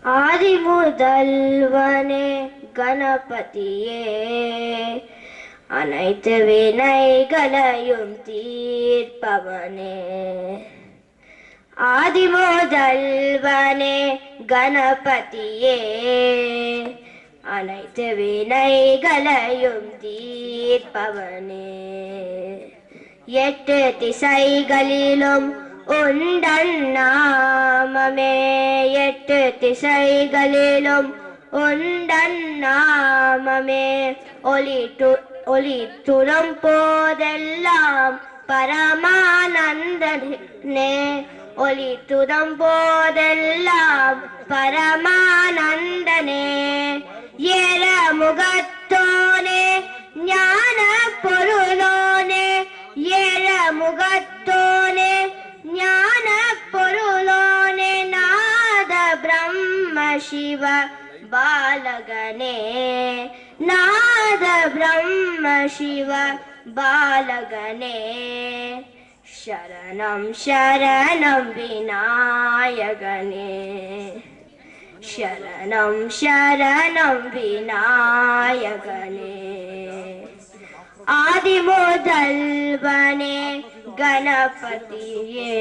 ஆதி முதல்வனே கணபதியே, அனைத்து வினைகளையும் தீர்ப்பவனே. ஆதி முதல்வனே கணபதியே, அனைத்து வினைகளையும் தீர்ப்பவனே. எட்டு திசைகளிலும் உந்தன் நாமமே, எட்டு திசைகளிலும் உந்தன் நாமமே. ஒளித்துறம் போதெல்லாம் பரமானந்தனே, ஒளித்துறம் போதெல்லாம் பரமானந்தனே. ஏற முகத்தோனே ஞான பொருளோனே, ஏற முகத்தோனே ஞான பொருளோனே. நாத பிரம்ம சிவ பாலகனே, நாத பிரம்ம சிவ பாலகனே. சரணம் சரணம் விநாயகனே, சரணம் சரணம் விநாயகனே. ஆதி முதல்வனே கணபதியே.